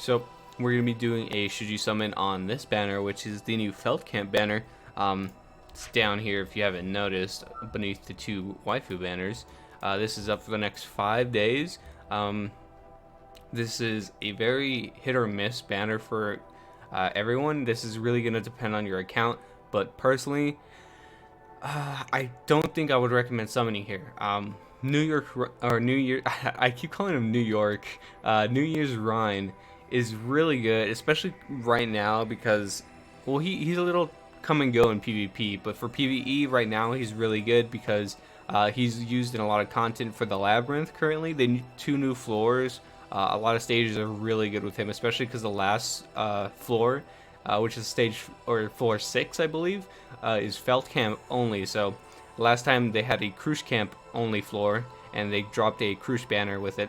So we're going to be doing a should you summon on this banner, which is the new Felt Camp banner. It's down here if you haven't noticed, beneath the two waifu banners. This is up for the next 5 days. This is a very hit or miss banner for everyone. This is really going to depend on your account, but personally, I don't think I would recommend summoning here. New York or New Year, I keep calling him New York. New Year's Rhine is really good, especially right now because, well, he's a little come and go in PvP, but for PvE right now he's really good because he's used in a lot of content for the Labyrinth currently. They need 2 new floors. A lot of stages are really good with him, especially because the last floor, which is stage or floor 6, I believe, is Felt Camp only. So last time they had a Cruise Camp only floor, and they dropped a Cruise banner with it.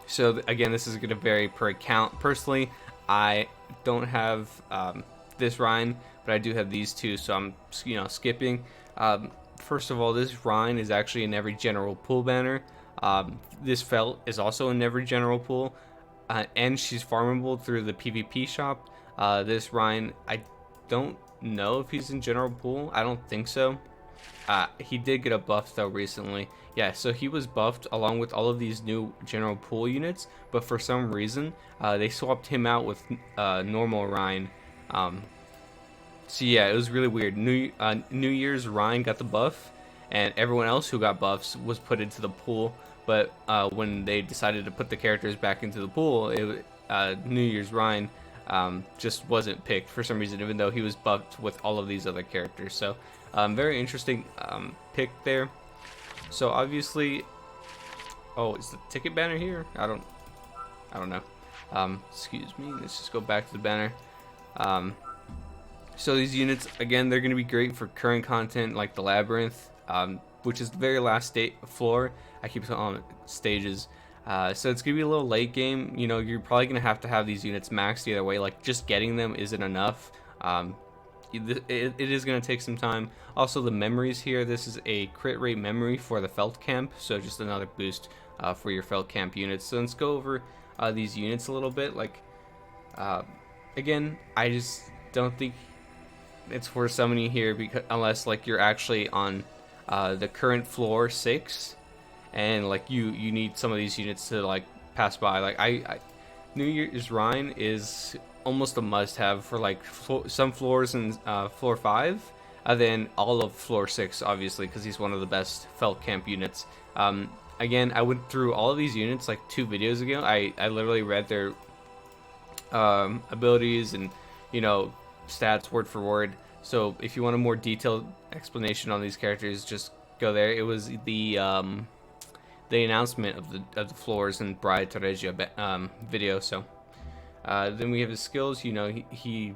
So again, this is going to vary per account. Personally, I don't have this Rhine, but I do have these two, so I'm skipping. First of all, this Rhine is actually in every general pool banner. This Felt is also in every general pool, and she's farmable through the PvP shop. This Rhine, I don't know if he's in general pool. I don't think so. He did get a buff though recently. Yeah, so he was buffed along with all of these new general pool units, but for some reason they swapped him out with normal Rhine. So yeah, it was really weird. New Year's Rhine got the buff, and everyone else who got buffs was put into the pool. But when they decided to put the characters back into the pool, New Year's Rhine just wasn't picked for some reason, even though he was buffed with all of these other characters. So very interesting pick there. So obviously, oh, is the ticket banner here? I don't know. Excuse me. Let's just go back to the banner. So these units, again, they're going to be great for current content like the Labyrinth, which is the very last floor. I keep on stages. So it's going to be a little late game. You know, you're probably going to have these units maxed either way. Like, just getting them isn't enough. It is going to take some time. Also, the memories here. This is a crit rate memory for the Felt Camp. So just another boost for your Felt Camp units. So let's go over these units a little bit. Like, again, I just don't think it's worth summoning here because unless like you're actually on the current floor 6 and like you need some of these units to like pass by. Like I New Year's Rhine is almost a must-have for like some floors in floor 5, and then all of floor 6 obviously because he's one of the best Felt Camp units. Again, I went through all of these units like 2 videos ago. I literally read their abilities and stats word for word. So if you want a more detailed explanation on these characters, just go there. It was the announcement of the floors and Bride to Regia video. So then we have his skills. He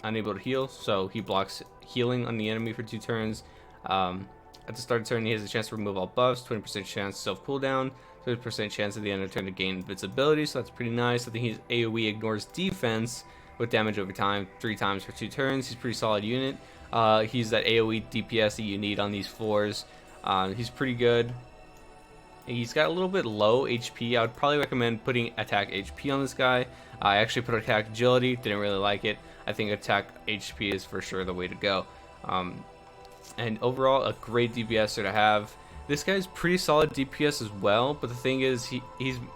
unable to heal, so he blocks healing on the enemy for 2 turns. At the start of the turn, he has a chance to remove all buffs, 20% chance self cooldown, 30% chance at the end of the turn to gain invincibility. So that's pretty nice. I think he's AoE ignores defense with damage over time 3 times for 2 turns. He's a pretty solid unit. He's that AoE DPS that you need on these floors. He's pretty good. He's got a little bit low HP. I would probably recommend putting attack HP on this guy. I actually put attack agility, didn't really like it. I think attack HP is for sure the way to go. And overall, a great DPSer to have. This guy's pretty solid DPS as well, but the thing is,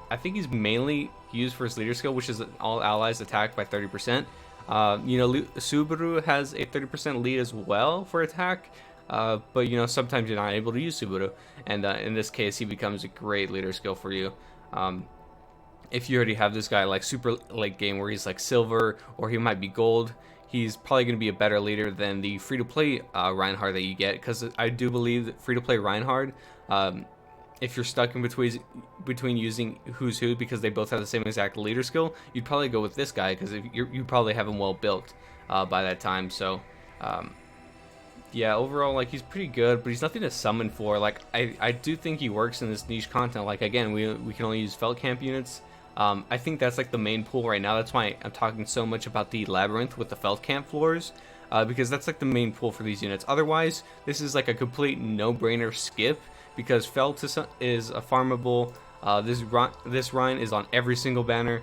I think he's mainly used for his leader skill, which is all allies attack by 30%. Subaru has a 30% lead as well for attack, but sometimes you're not able to use Subaru, and in this case, he becomes a great leader skill for you. If you already have this guy like super late game where he's like silver or he might be gold, he's probably going to be a better leader than the free-to-play Reinhardt that you get, because I do believe that free-to-play Reinhardt, if you're stuck in between using who's who because they both have the same exact leader skill, you'd probably go with this guy because you probably have him well built by that time. So yeah, overall, like, he's pretty good, but he's nothing to summon for. Like, I do think he works in this niche content. Like, again, we can only use Felt Camp units. I think that's like the main pool right now. That's why I'm talking so much about the Labyrinth with the Felt Camp floors, because that's like the main pool for these units. Otherwise, this is like a complete no-brainer skip because Felt is a farmable This Ryan is on every single banner.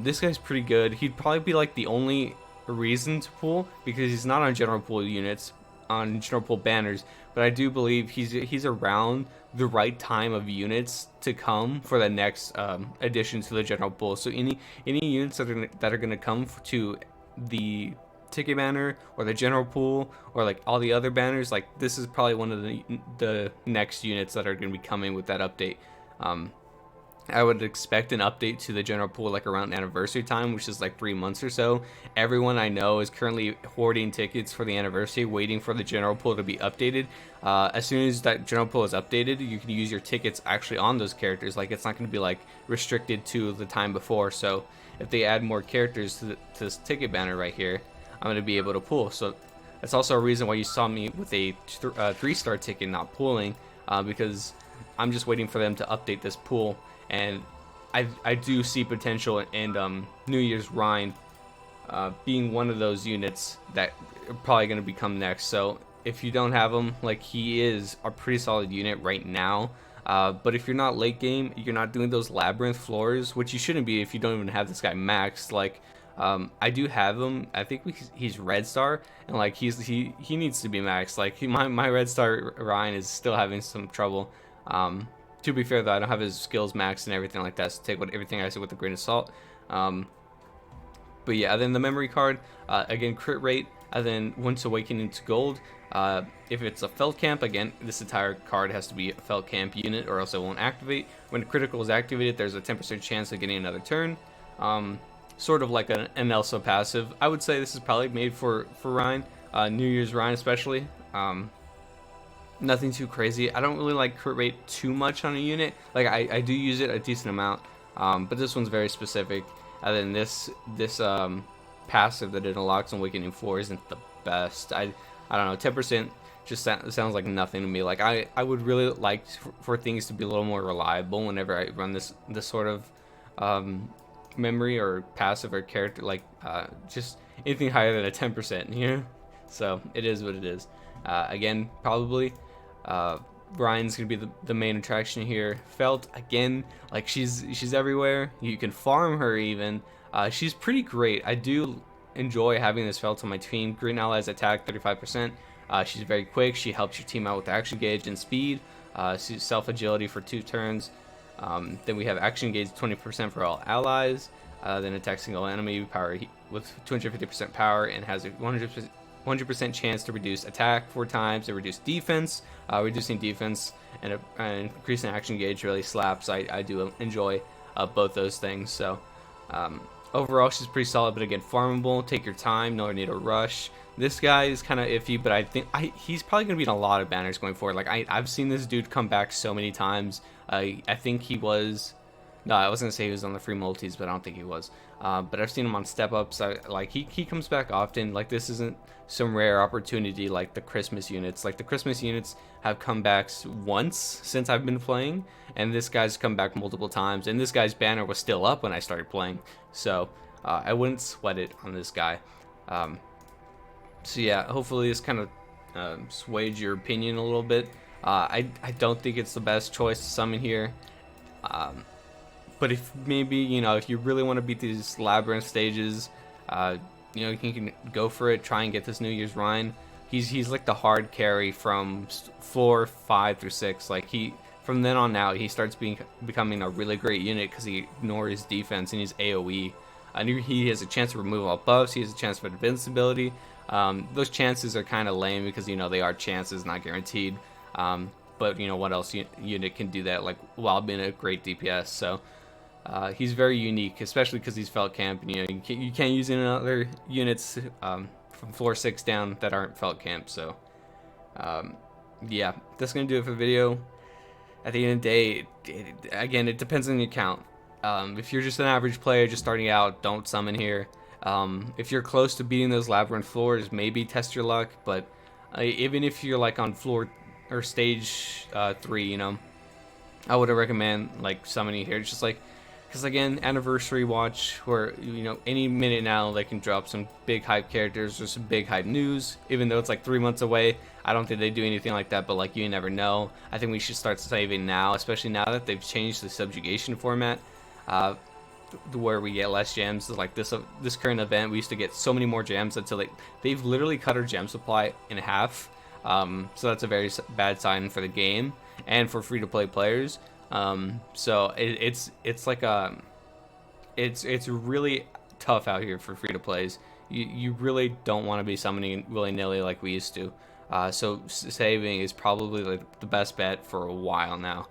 This guy's pretty good. He'd probably be like the only reason to pull because he's not on general pool units, on general pool banners. But I do believe he's around the right time of units to come for the next addition to the general pool. So any units that are gonna come to the ticket banner or the general pool or like all the other banners, like this is probably one of the next units that are going to be coming with that update. I would expect an update to the general pool like around anniversary time, which is like 3 months or so. Everyone I know is currently hoarding tickets for the anniversary, waiting for the general pool to be updated. As soon as that general pool is updated, you can use your tickets actually on those characters. Like it's not going to be like restricted to the time before. So if they add more characters to this ticket banner right here, I'm going to be able to pull. So that's also a reason why you saw me with a 3-star ticket not pulling, because I'm just waiting for them to update this pool. And I do see potential in New Year's Rhine being one of those units that are probably going to become next. So if you don't have him, like he is a pretty solid unit right now. But if you're not late game, you're not doing those labyrinth floors, which you shouldn't be if you don't even have this guy maxed. Like I do have him. I think he's red star, and like he needs to be maxed. Like my red star Ryan is still having some trouble. To be fair though, I don't have his skills maxed and everything like that, so take everything I say with a grain of salt. But yeah, then the memory card, again, crit rate, and then once awakening to gold. If it's a felt camp, again, this entire card has to be a felt camp unit or else it won't activate. When critical is activated, there's a 10% chance of getting another turn. Sort of like an Elsa passive. I would say this is probably made for Ryan, New Year's Ryan especially. Nothing too crazy. I don't really like crit rate too much on a unit. Like I do use it a decent amount, but this one's very specific. And then this passive that it unlocks on Awakening 4 isn't the best. I don't know. 10% just sounds like nothing to me. Like I would really like for things to be a little more reliable whenever I run this sort of memory or passive or character. Like just anything higher than a 10%. You know. So it is what it is. Again, probably. Brian's gonna be the main attraction here. Felt, again, like she's everywhere. You can farm her even. She's pretty great. I do enjoy having this Felt on my team. Green allies attack 35%. She's very quick. She helps your team out with action gauge and speed. Self agility for 2 turns. Then we have action gauge 20% for all allies. Then attack single enemy power with 250% power and has a 100% chance to reduce attack 4 times and reduce defense. Reducing defense and increasing action gauge really slaps. I do enjoy both those things. So overall, she's pretty solid, but again, farmable. Take your time, no need to rush. This guy is kind of iffy, but I think he's probably going to be in a lot of banners going forward. Like I've seen this dude come back so many times. I think he was. No, I was gonna say he was on the free multis, but I don't think he was. But I've seen him on step ups. Like he comes back often. Like this isn't some rare opportunity like the Christmas units. Like the Christmas units have comebacks once since I've been playing, and this guy's come back multiple times. And this guy's banner was still up when I started playing, so I wouldn't sweat it on this guy. So yeah, hopefully this kind of swayed your opinion a little bit. I don't think it's the best choice to summon here. But if maybe, you know, if you really want to beat these labyrinth stages, you know, you can go for it. Try and get this New Year's Rhine. He's like the hard carry from floor 5 through 6. Like from then on out, he starts becoming a really great unit because he ignores defense and he's AOE. He has a chance to remove all buffs. He has a chance for invincibility. Those chances are kind of lame because, you know, they are chances, not guaranteed. But you know what else unit can do that, like while being a great DPS. So. He's very unique, especially because he's felt camp, and you know you can't use any other units from floor 6 down that aren't felt camp. So yeah, that's gonna do it for the video. At the end of the day, again, it depends on the account. If you're just an average player just starting out, don't summon here. If you're close to beating those labyrinth floors, maybe test your luck. But even if you're like on floor or stage 3, you know, I wouldn't recommend like summoning here. It's just like Because again, anniversary watch, where any minute now they can drop some big hype characters or some big hype news. Even though it's like 3 months away, I don't think they do anything like that. But like, you never know. I think we should start saving now, especially now that they've changed the subjugation format, where we get less gems. Like this current event, we used to get so many more gems until they've literally cut our gem supply in half. So that's a very bad sign for the game and for free-to-play players. So it's like it's really tough out here for free-to-plays. You really don't want to be summoning willy-nilly like we used to. So saving is probably like the best bet for a while now.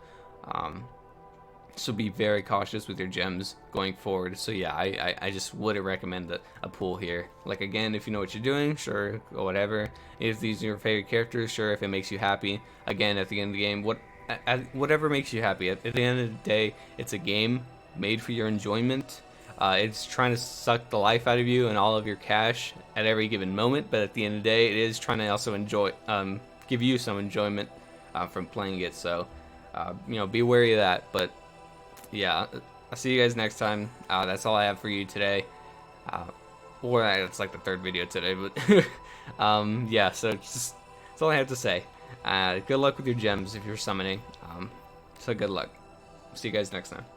So be very cautious with your gems going forward. So yeah, I just wouldn't recommend a pool here. Like again, if you know what you're doing, sure, or whatever. If these are your favorite characters, sure, if it makes you happy. Again, at the end of the game, whatever makes you happy. At the end of the day, it's a game made for your enjoyment. It's trying to suck the life out of you and all of your cash at every given moment. But at the end of the day, it is trying to also give you some enjoyment from playing it. So, be wary of that. But yeah, I'll see you guys next time. That's all I have for you today. Or it's like the third video today, but yeah, so that's all I have to say. Good luck with your gems if you're summoning. So good luck. See you guys next time.